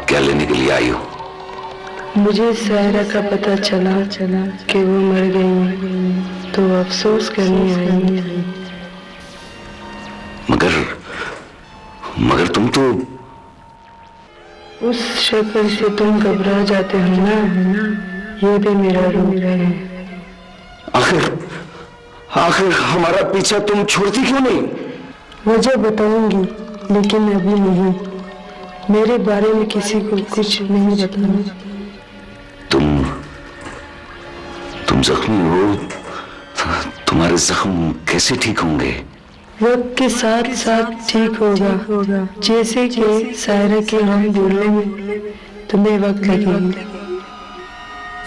अब क्या लेने के लिए आई हो? मुझे सायरा का पता चला कि वो मर गई, तो अफसोस करने आई थी। मगर तुम तो उस शक्ल से तुम घबरा जाते हो ना, ये भी मेरा रूप है। आखिर हमारा पीछा तुम छोड़ती क्यों नहीं? वजह बताऊंगी, लेकिन अभी नहीं। मेरे बारे में किसी को कुछ नहीं बताना। तुम जख्मी हो, तुम्हारे जख्म कैसे ठीक होंगे? वक्त के साथ साथ ठीक होगा, जैसे कि सायरा के नाम बोलने में तुम्हें वक्त लगेगा।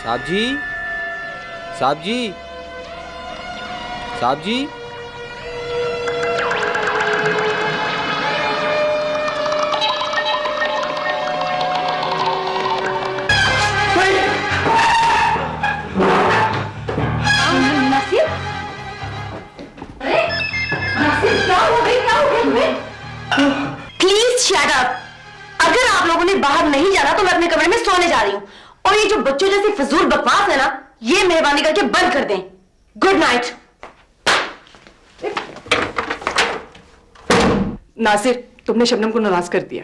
साहब जी, साहब जी, साहब जी। Please shut up. अगर आप लोगों ने बाहर नहीं जाना तो मैं अपने कमरे में सोने जा रही हूँ। और ये जो बच्चों जैसी फजूल बकवास है ना, ये मेहरबानी करके बंद कर दें। Good night. नासिर, तुमने शबनम को नाराज कर दिया।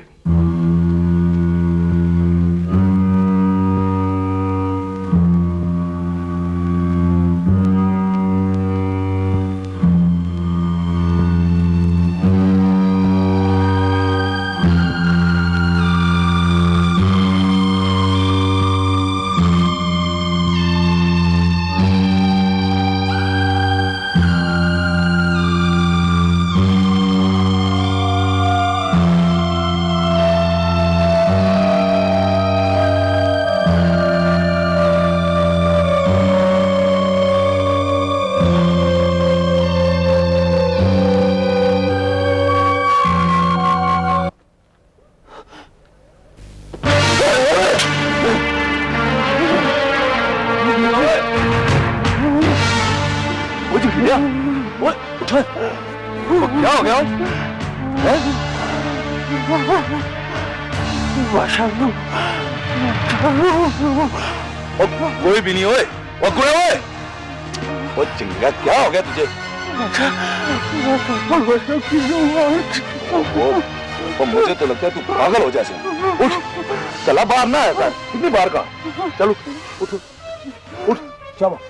क्या हो गया? कोई भी नहीं होए, वो चिंगा, क्या हो गया तुझे? वो मुझे तो लगता है तू पागल हो जैसे। उठ, चला बाहर ना ऐसा, कितनी बार का? चलो उठ उठ, शाबाश।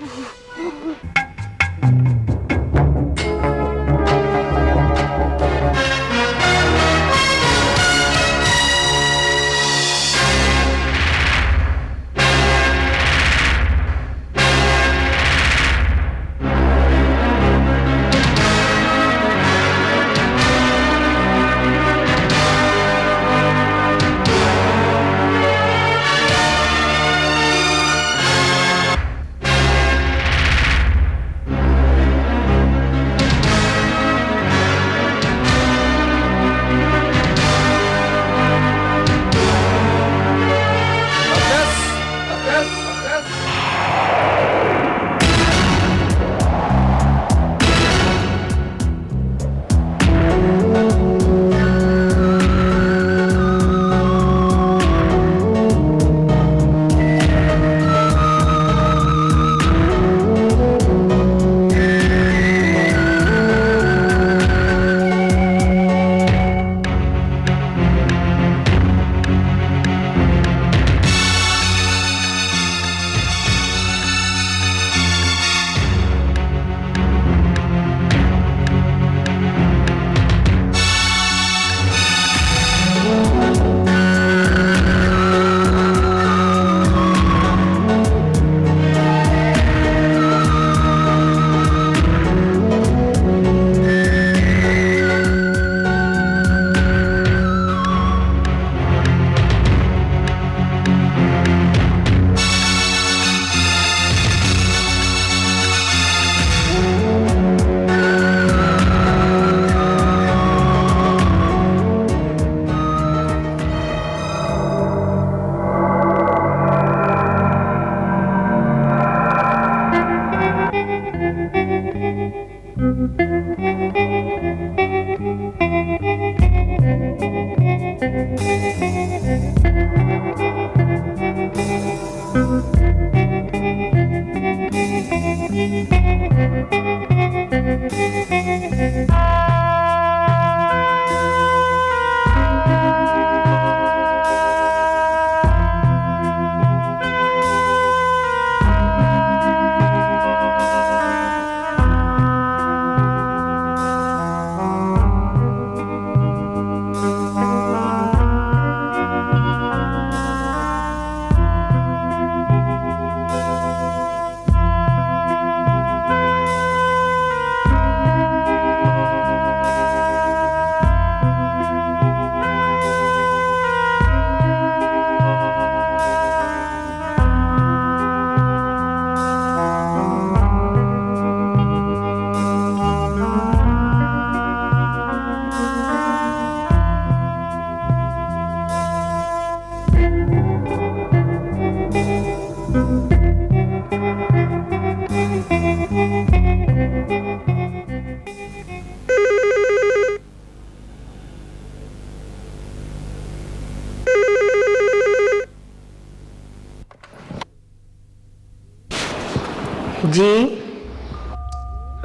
जी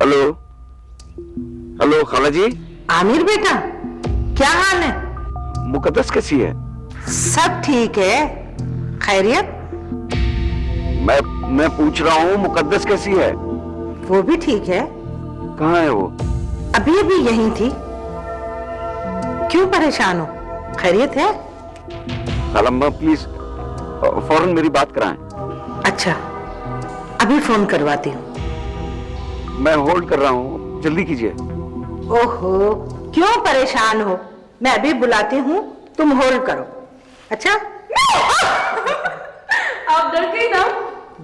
हेलो हेलो खाला जी, आमिर बेटा, क्या हाल है? मुकद्दस कैसी है? सब ठीक है। खैरियत? मैं पूछ रहा हूँ मुकद्दस कैसी है? वो भी ठीक है। कहाँ है वो? अभी अभी यहीं थी। क्यों परेशान हो? खैरियत है? खालम्मा प्लीज फौरन मेरी बात कराएं। अच्छा, अभी फोन करवाती हूँ। मैं होल्ड कर रहा हूँ, जल्दी कीजिए। ओहो, क्यों परेशान हो? मैं अभी बुलाती हूँ, तुम होल्ड करो। अच्छा? आप डर गई ना?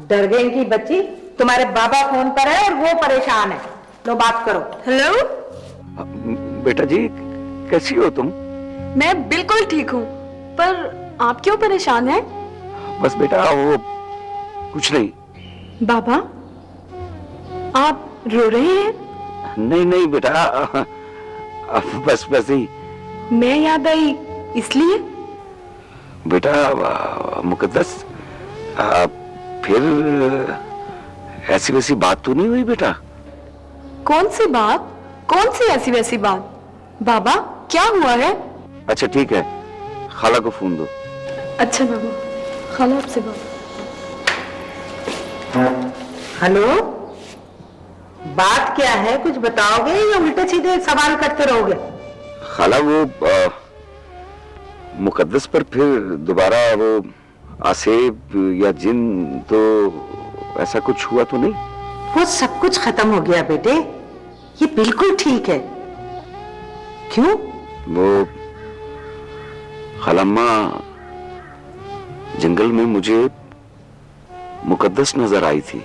डर गई की बच्ची, तुम्हारे बाबा फोन पर है और वो परेशान है। लो बात करो। हेलो, बेटा जी कैसी हो तुम? मैं बिल्कुल ठीक हूँ, पर आप क्यों परेशान हैं? बस बेटा वो कुछ नहीं। बाबा, आप रो रहे हैं? नहीं नहीं बेटा, बस वैसे ही। मैं याद आई इसलिए? बेटा मुकद्दस, फिर ऐसी वैसी बात तो नहीं हुई बेटा? कौन सी बात? कौन सी ऐसी वैसी बात? बाबा, क्या हुआ है? अच्छा ठीक है, खाला को फोन दो। अच्छा बाबा, खाला आपसे बात। हेलो, बात क्या है? कुछ बताओगे या उल्टे सीधे सवाल करते रहोगे? खाला वो मुकद्दस पर फिर दोबारा वो आसेब या जिन तो ऐसा कुछ हुआ तो नहीं? वो सब कुछ खत्म हो गया बेटे, ये बिल्कुल ठीक है। क्यों? वो खालम्मा, जंगल में मुझे मुकद्दस नजर आई थी।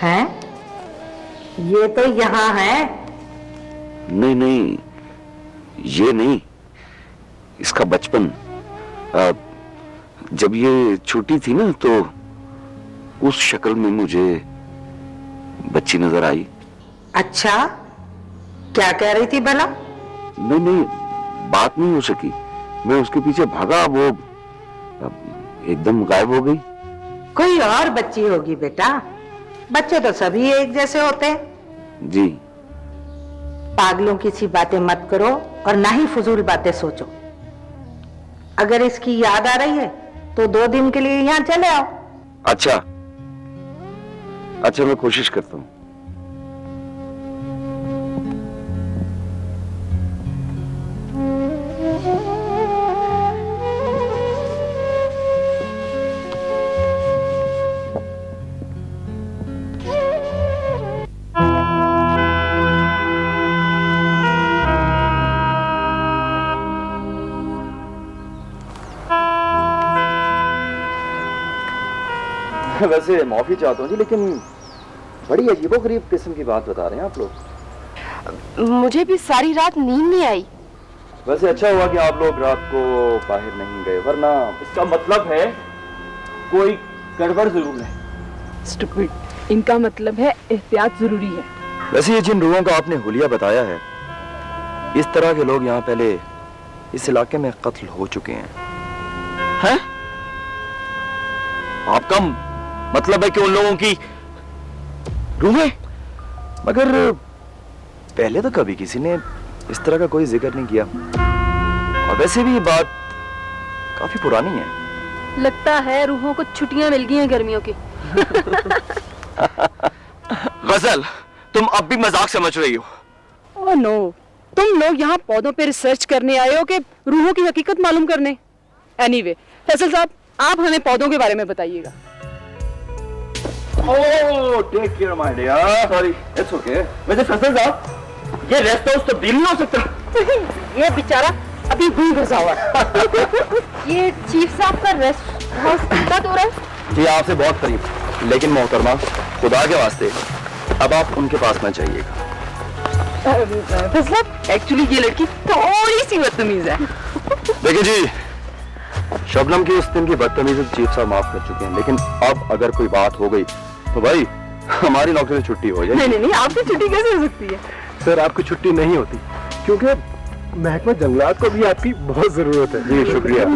हैं? ये तो यहाँ है। नहीं नहीं, ये नहीं, इसका बचपन। जब ये छोटी थी ना तो उस शक्ल में मुझे बच्ची नजर आई। अच्छा, क्या कह रही थी भला? नहीं नहीं, बात नहीं हो सकी। मैं उसके पीछे भागा, वो एकदम गायब हो गई। कोई और बच्ची होगी बेटा, बच्चे तो सभी एक जैसे होते हैं। जी। पागलों की सी बातें मत करो और ना ही फजूल बातें सोचो। अगर इसकी याद आ रही है तो 2 दिन के लिए यहाँ चले आओ। अच्छा अच्छा, मैं कोशिश करता हूँ। वैसे माफी चाहता हूँ जी, लेकिन बड़ी अजीबोगरीब किस्म की बात बता रहे हैं आप लोग। मुझे भी सारी रात नींद नहीं आई। वैसे अच्छा हुआ कि आप लोग रात को बाहर नहीं गए, वरना इसका मतलब है कोई गड़बड़ जरूर है। स्टूपिड, इनका मतलब है एहतियात जरूरी है। वैसे ये जिन रूहों का आपने हुलिया बताया है, इस तरह के लोग यहाँ पहले इस इलाके में कत्ल हो चुके हैं। आपका मतलब है कि उन लोगों की रूहें? मगर पहले तो कभी किसी ने इस तरह का कोई जिक्र नहीं किया, और वैसे भी ये बात काफी पुरानी है। लगता है रूहों को छुट्टियां मिल गई हैं गर्मियों की। गजल, तुम अब भी मजाक समझ रही हो? ओह नो, तुम लोग यहाँ पौधों पे रिसर्च करने आए हो कि रूहों की हकीकत मालूम करने? एनीवे, फैसल साहब, आप हमें पौधों के बारे में बताइएगा। Oh, take care my dear. Sorry, it's okay. वैसे फैसल साहब, ये रेस्ट हाउस तब्दील नहीं हो सकता? ये बेचारा अभी भी घुसा हुआ है। ये चीफ साहब का रेस्ट हाउस कितना दूर है? जी आपसे बहुत करीब, लेकिन मोहतरमा खुदा के वास्ते अब आप उनके पास ना जाइएगा। एक्चुअली ये लड़की थोड़ी सी बदतमीज है। देखिए जी, शबनम की उस दिन की बदतमीजी चीफ साहब माफ कर चुके हैं, लेकिन अब अगर कोई बात हो गई तो भाई हमारी नौकरी से छुट्टी हो जाएगी। नहीं, आपकी छुट्टी कैसे हो सकती है? सर, आपकी छुट्टी नहीं होती क्योंकि महकमा जंगलात को भी आपकी बहुत जरूरत है। जी शुक्रिया।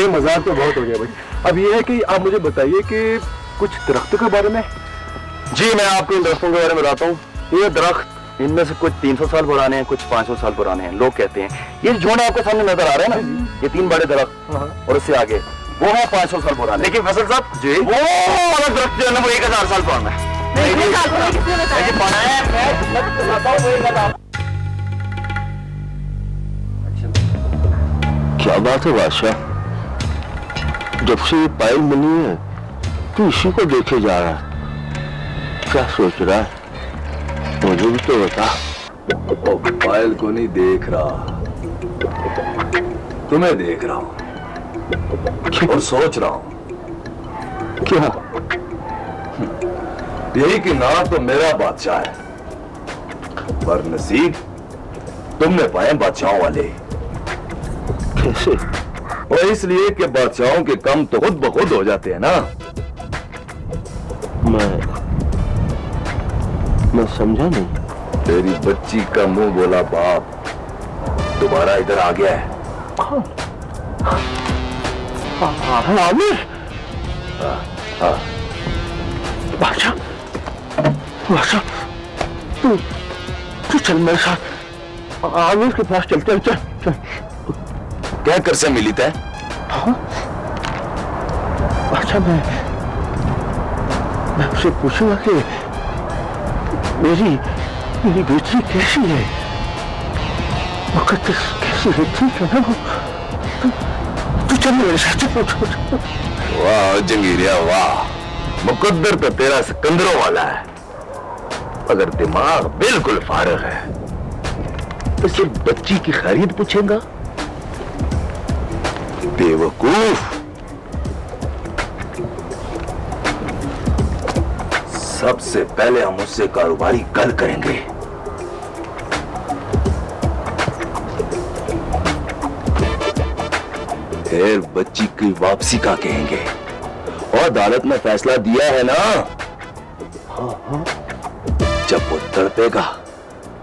मजाक तो बहुत हो गया भाई। अब ये है कि आप मुझे बताइए कि कुछ दरख्तों के बारे में जी मैं आपको इन दरख्तों के बारे में बताता हूँ। ये दरख्त इनमें से कुछ 300 साल पुराने हैं, कुछ 500 साल पुराने हैं। लोग कहते हैं ये झोंडे आपके सामने नजर आ रहे हैं ना, ये 3 बड़े दरख्त और उससे आगे वो है 500 साल पुराने। लेकिन फैसल साहब जी वो वाला दरख्त जो है ना वो 1000 साल पुराना है। क्या बात है बादशाह, जब से ये पायल मिली है तो इसी को देखे जा रहा है। क्या सोच रहा है मुझे भी तो बता। ओ, पायल को नहीं देख रहा, तुम्हें देख रहा हूं और सोच रहा हूं क्या? यही कि ना तो मेरा बादशाह है, पर नसीब तुमने पाए बादशाहों वाले। कैसे? और इसलिए कि बादशाहों के काम तो खुद ब खुद हो जाते हैं ना। मैं समझा नहीं। तेरी बच्ची का मुंह बोला बाप दोबारा इधर आ गया है। आमिर, बादशाह, बादशाह, तू चल मेरे साथ, आमिर के पास चलते हैं। चल चल। क्या कर से मिली तय? अच्छा मैं आपसे पूछूंगा कि मेरी बेटी कैसी है, वक्त कैसी है, ठीक है ना? तू चल मेरे साथ। वाह जंगीरिया वाह, मुकद्दर तो तेरा सिकंदरों वाला है, मगर दिमाग बिल्कुल फारिग है। तो सिर्फ बच्ची की खैरियत पूछेगा? बेवकूफ, सबसे पहले हम उससे कारोबारी गल करेंगे। फिर बच्ची की वापसी का कहेंगे, और अदालत ने फैसला दिया है ना। जब वो तड़पेगा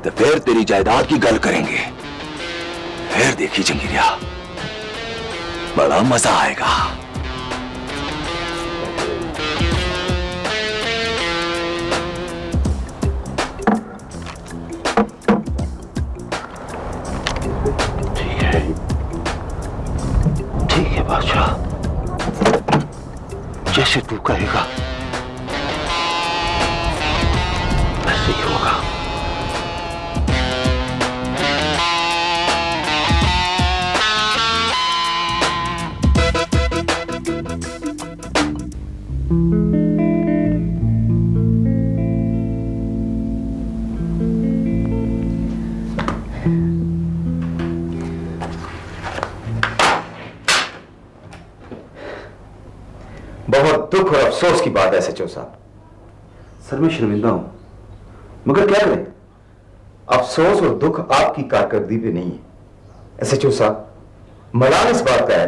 तो फिर तेरी जायदाद की गल करेंगे। फिर देखी जंगीरिया, बड़ा मजा आएगा। ठीक है बादशाह, जैसे तू कहेगा वैसे ही होगा। बहुत दुख और अफसोस की बात है सचो साहब। सर मैं शर्मिंदा हूं, मगर क्या करें, अफसोस और दुख आपकी कारकर्दगी पे नहीं है। एसएचओ साहब, मलाल इस बात का है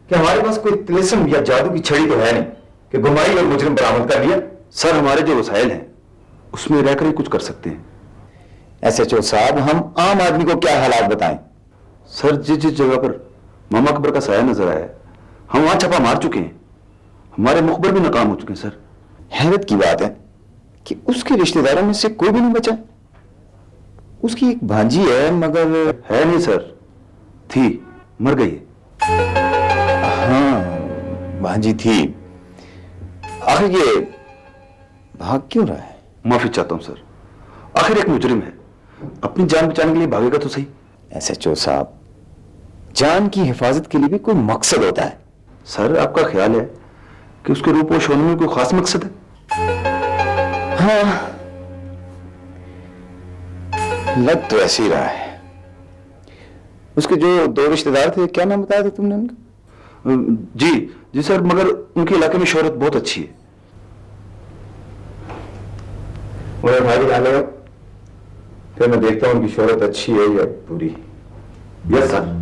कि हमारे पास कोई तिलिस्म या जादू की छड़ी तो है नहीं कि गुमाई और मुजरिम बरामद कर लिया। सर हमारे जो वसाइल हैं उसमें रहकर ही कुछ कर सकते हैं। एसएचओ साहब, हम आम आदमी को क्या हालात बताएं? सर जिस जिस जगह पर मामा अकबर का साया नजर आया हम वहां छापा मार चुके हैं, हमारे मुखबर भी नाकाम हो चुके हैं। सर हैरत की बात है कि उसके रिश्तेदारों में से कोई भी नहीं बचा। उसकी एक भांजी है, मगर है नहीं सर, थी, मर गई है। हाँ भांजी थी, आखिर ये भाग क्यों रहा है? माफी चाहता हूं सर, आखिर एक मुजरिम है, अपनी जान बचाने के लिए भागेगा तो सही। एसएचओ साहब, जान की हिफाजत के लिए भी कोई मकसद होता है। सर आपका ख्याल है कि उसके रूपोश होने में कोई खास मकसद है? हाँ लग तो ऐसे ही रहा है। उसके जो 2 रिश्तेदार थे, क्या नाम बताया था तुमने उनका? जी जी सर, मगर उनके इलाके में शोहरत बहुत अच्छी है। उन्हें भाई डालो, फिर मैं देखता हूं उनकी शोहरत अच्छी है या बुरी। Yes sir.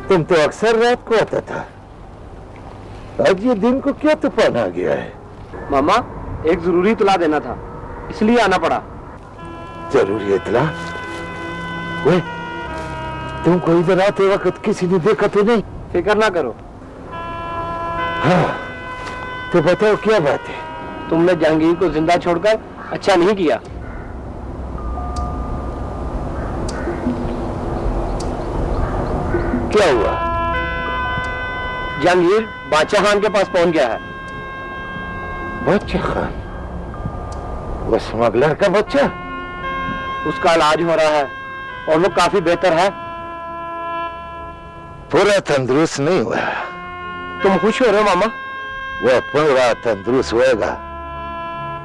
तुम तो अक्सर रात को आता था, आज ये दिन को क्या तूफान आ गया है? मामा एक जरूरी इतला देना था, इसलिए आना पड़ा। जरूरी इतला? वे, तुमको इधर आते वक्त किसी ने देखा तो नहीं? फिक्र ना करो। हाँ, तो बताओ क्या बात है? तुमने जहांगीर को जिंदा छोड़कर अच्छा नहीं किया। क्या हुआ? जहांगीर बादशाह खान के पास पहुंच गया है। बादशाह खान? वो स्मगलर का बच्चा? उसका इलाज हो रहा है और वो काफी बेहतर है। पूरा तंदुरुस्त नहीं हुआ। तुम खुश हो रहे हो मामा? वो पूरा तंदुरुस्त होएगा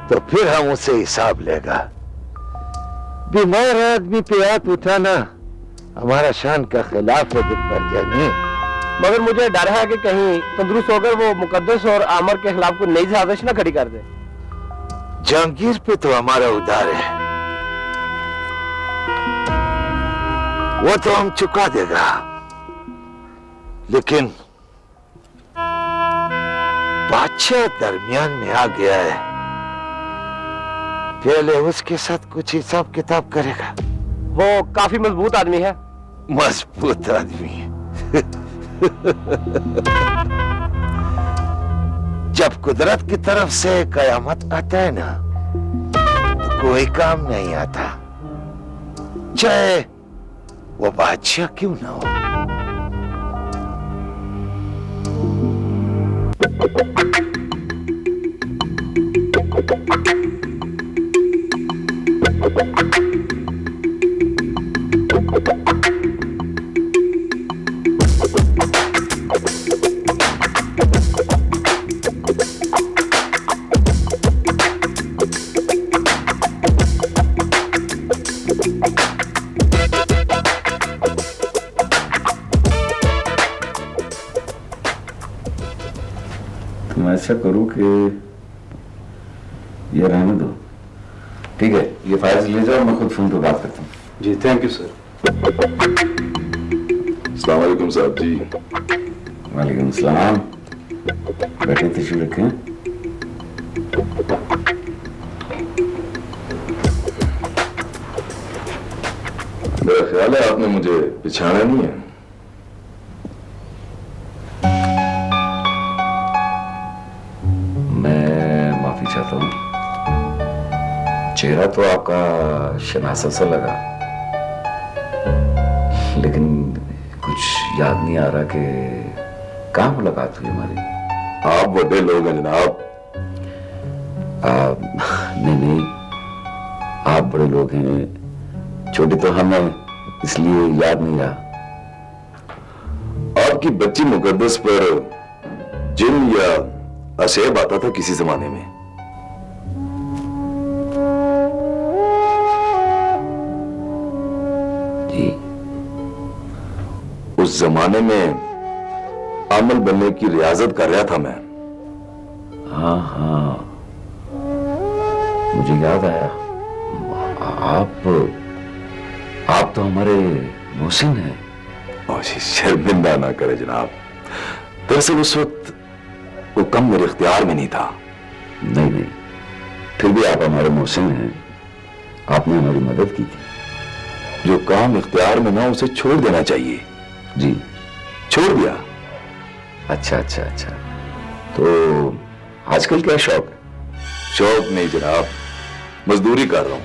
तो फिर हम उससे हिसाब लेगा। बीमार आदमी पे हाथ उठाना हमारा शान का खिलाफ है दिल जानी। मगर मुझे डर है कि कहीं तंदुरुस्त होकर वो मुकद्दस और आमर के खिलाफ कोई नई साजिश ना खड़ी कर दे। जहांगीर पे तो हमारा उधार है, वो तो हम चुका देगा, लेकिन बादशाह दरमियान में आ गया है, पहले उसके साथ कुछ हिसाब किताब करेगा। वो काफी मजबूत आदमी है। मजबूत आदमी जब कुदरत की तरफ से कयामत आता है ना, तो कोई काम नहीं आता, चाहे वो बादशाह क्यों ना हो। मैं ऐसा करूं कि ये रहने दो, ठीक है? ये फाइल्स ले जाओ, मैं खुद फोन पे बात करता हूँ। जी थैंक यू सर। अस्सलाम वालेकुम साहब जी। वालेकुम सलाम। बैठे तशरीफ रखें। मेरा ख्याल है आपने मुझे पहचाना नहीं है। मैं माफी चाहता हूँ, चेहरा तो आपका शनासा सा लगा, लेकिन कुछ याद नहीं आ रहा कि कहाँ मुलाकात हुई हमारी। आप बड़े लोग हैं जनाब। नहीं, आप बड़े लोग हैं, छोटे तो हम हैं, इसलिए याद नहीं रहा। आपकी बच्ची मुकद्दस पर जिन या अशेब आता था किसी जमाने में। जी, उस जमाने में आमल बनने की रियाजत कर रहा था मैं। हाँ, मुझे याद आया। आप तो हमारे मोहसिन हैं। और शर्मिंदा ना करे जनाब, दरअसल उस वक्त वो कम मेरे इख्तियार में नहीं था। नहीं, फिर भी आप हमारे मोहसिन हैं, आपने हमारी मदद की थी। जो काम इख्तियार में ना उसे छोड़ देना चाहिए। जी, छोड़ दिया। अच्छा अच्छा अच्छा, तो आजकल क्या शौक है? शौक नहीं जनाब, मजदूरी कर रहा हूं।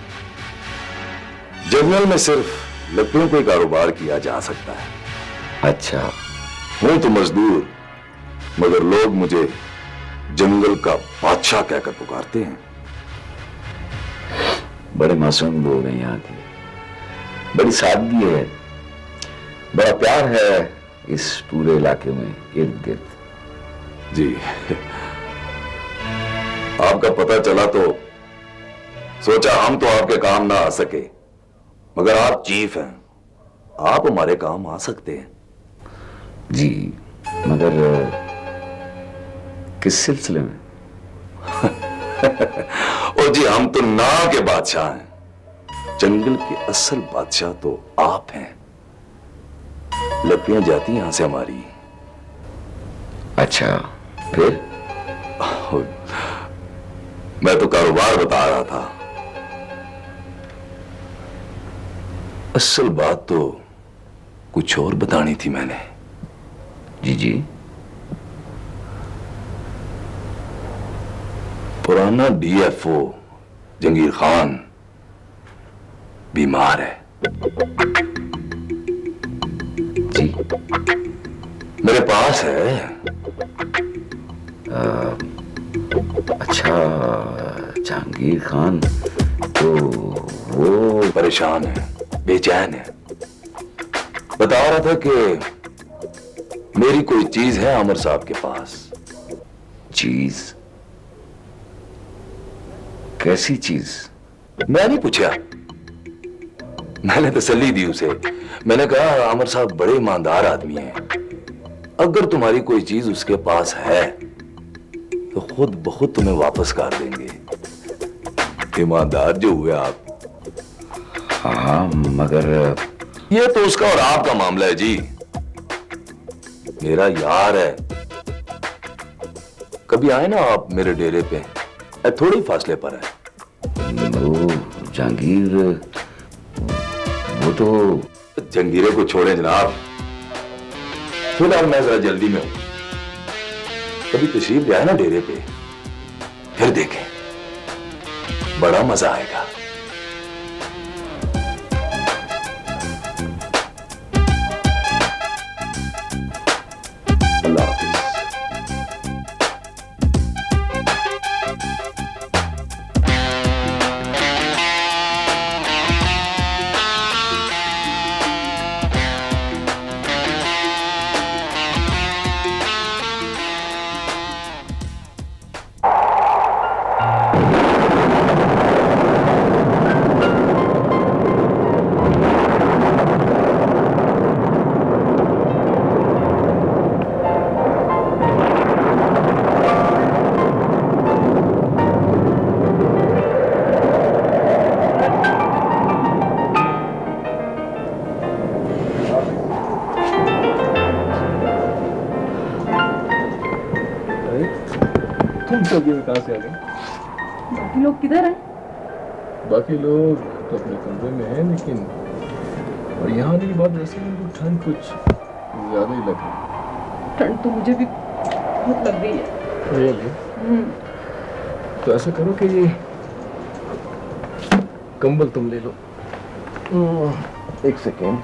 जंगल में सिर्फ लकड़ियों का कारोबार किया जा सकता है। अच्छा, हूं तो मजदूर, मगर लोग मुझे जंगल का बादशाह कहकर पुकारते हैं। बड़े मासूम लोग हैं यहाँ के, बड़ी सादगी है, बड़ा प्यार है इस पूरे इलाके में इर्द गिर्द। जी, आपका पता चला तो सोचा हम तो आपके काम ना आ सके, मगर आप चीफ हैं, आप हमारे काम आ सकते हैं। जी, मगर किस सिलसिले में? ओ जी, हम तो ना के बादशाह हैं, जंगल के असल बादशाह तो आप हैं। लकड़ियां जाती यहां से हमारी। अच्छा, फिर? मैं तो कारोबार बता रहा था, असल बात तो कुछ और बतानी थी मैंने। जी जी, पुराना डीएफओ जंगीर खान बीमार है। जी, मेरे पास है। अच्छा, जहांगीर खान तो वो परेशान है, बेचैन है, बता रहा था कि मेरी कोई चीज है आमिर साहब के पास। चीज? कैसी चीज? मैं नहीं पूछा, मैंने तसल्ली दी उसे। मैंने कहा आमिर साहब बड़े ईमानदार आदमी हैं, अगर तुम्हारी कोई चीज उसके पास है तो खुद बहुत तुम्हें वापस कर देंगे। ईमानदार जो हुए आप। हाँ, मगर ये तो उसका और आपका मामला है जी, मेरा यार है। कभी आए ना आप मेरे डेरे पे, थोड़ी फासले पर है। वो जहांगीर, वो तो जंगीरे को छोड़े जनाब, फिलहाल मैं जरा जल्दी में हूं। कभी तशरीफ ले आए ना डेरे पे, फिर देखें, बड़ा मजा आएगा। अल्लाह हाफिज। में कहां से आ गए? बाकी लोग किधर हैं? बाकी लोग तो अपने कमरे में हैं, लेकिन और यहाँ आने के बाद वैसे उनको ठंड कुछ ज्यादा ही लग रही। ठंड तो मुझे भी बहुत लग रही है। रियली? तो ऐसा करो कि ये कंबल तुम ले लो। एक सेकेंड,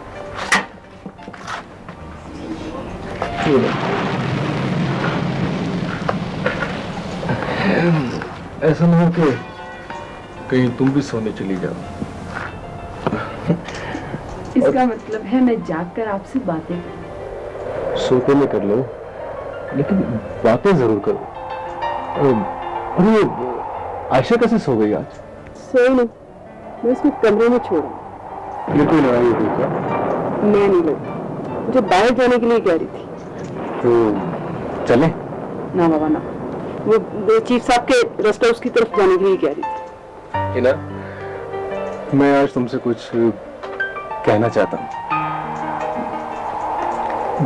ऐसा ना हो कि कहीं तुम भी सोने चली जाओ। इसका मतलब है मैं जागकर आपसे बातें करूं। सोते में कर लो, लेकिन बातें जरूर करो। और ये आयशा कैसे सो गई आज? सोई नहीं, मैं इसको कमरे में छोड़ा। ये कोई लड़ाई हुई क्या? मैं नहीं लगी, मुझे बाहर जाने के लिए कह रही थी। तो चले? ना बाबा ना, वो चीफ साहब के रेस्ट हाउस की तरफ जाने के लिए कह रही थी। हिना, मैं आज तुमसे कुछ कहना चाहता हूँ।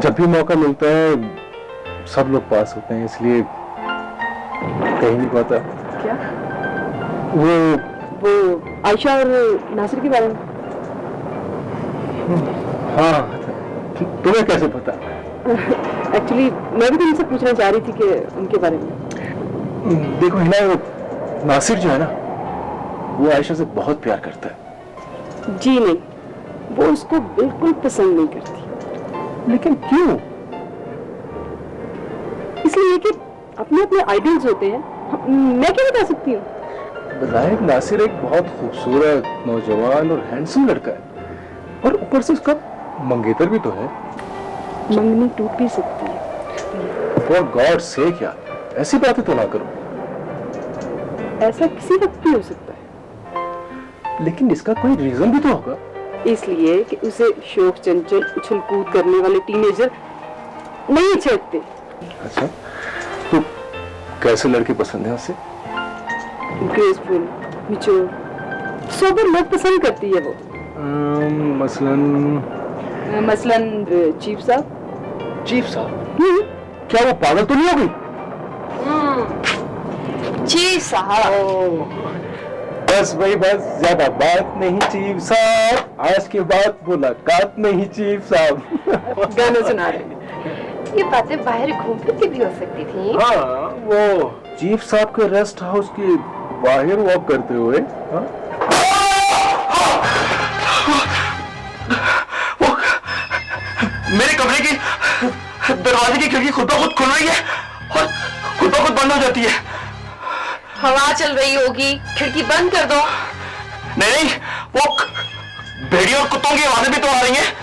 जब भी मौका मिलता है सब लोग पास होते हैं, इसलिए कहीं नहीं पाता। क्या? वो आयशा और नासिर के बारे में? हाँ, तुम्हें कैसे पता? एक्चुअली मैं भी तुमसे पूछना चाह रही थी कि उनके बारे में। देखो हिना, वो नासिर जो है ना, वो आयशा से बहुत प्यार करता है। जी नहीं, वो उसको बिल्कुल पसंद नहीं करती। लेकिन क्यों? इसलिए कि अपने अपने आइडियल्स होते हैं, मैं क्या बता सकती हूँ। बज़ाहिर नासिर एक बहुत खूबसूरत, नौजवान और हैंडसम लड़का है, और ऊपर से उसका मंगेतर भी तो है। मंगनी टूट भी सकती है। फॉर गॉड से क्या, ऐसी बातें तो ना करो। ऐसा किसी वक्त भी हो सकता है, लेकिन इसका कोई रीजन भी तो होगा। इसलिए कि उसे शौक चंचल उछल कूद करने वाले टीनेजर नहीं अच्छे लगते। अच्छा, तो कैसे लड़के पसंद है उसे? ग्रेसफुल, मैच्योर, सोबर लोग पसंद करती है वो। मसलन चीफ साहब। चीफ साहब? क्या वो पागल तो नहीं हो गई? जी साहब। बस भाई बस, ज्यादा बात नहीं चीफ साहब, आज के बाद मुलाकात नहीं चीफ साहब। गाना सुना रहे हैं। ये बातें बाहर घूम फिर के भी हो सकती थी। हाँ, वो चीफ साहब के रेस्ट हाउस के बाहर वॉक करते हुए। हाँ? मेरे कमरे की दरवाजे की खिड़की खुद ब खुद खुल रही है और खुद ब खुद बंद हो जाती है। हवा चल रही होगी, खिड़की बंद कर दो। नहीं, वो भेड़ियों और कुत्तों की आवाजें भी तो आ रही हैं।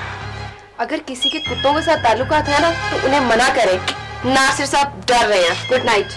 अगर किसी के कुत्तों के साथ ताल्लुकात है ना, तो उन्हें मना करें। नासिर साहब डर रहे हैं। Good night.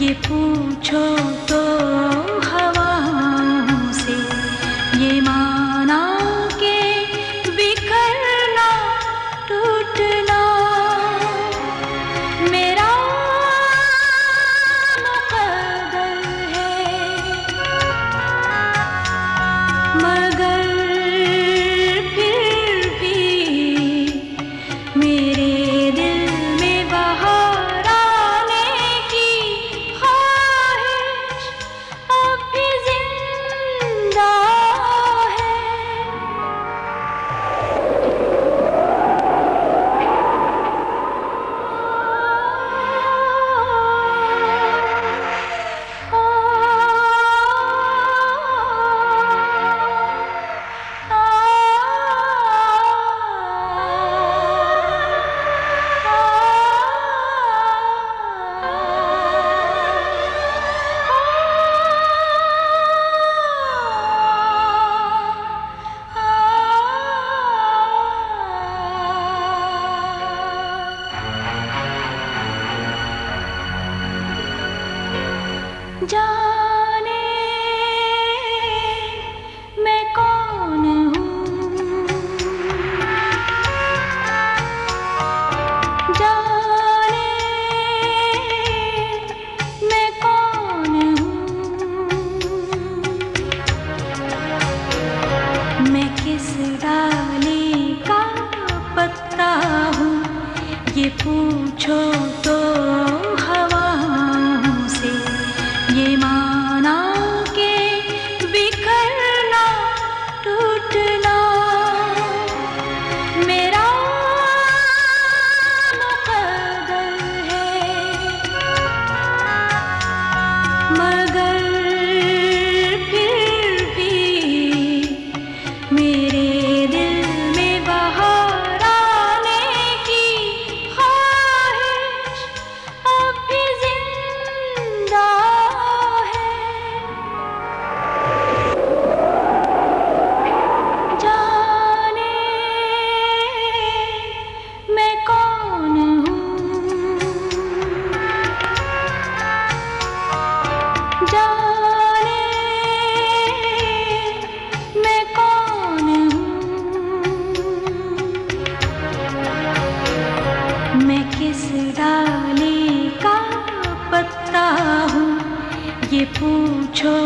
ये पूछो तो हवाओं से, ये माना के बिखरना टूटना मेरा मुकद्दर है, मगर फिर भी मेरे दिल में बहार आने की ख्वाहिश अब भी जिंदा है। जाने मैं कौन हूँ, जाने मैं कौन हूँ, मैं किस डाली का पत्ता हूँ, ये पूछो तो हवाओं से, ये माना के बिखरना टूटना मेरा मुकद्दर है, मगर फिर भी मेरे दिल में बहार आने की ख्वाहिश अब भी जिंदा है। जाने मैं कौन हूँ, जाने मैं कौन हूँ, मैं किस डाली का पत्ता हूँ, ये पूछो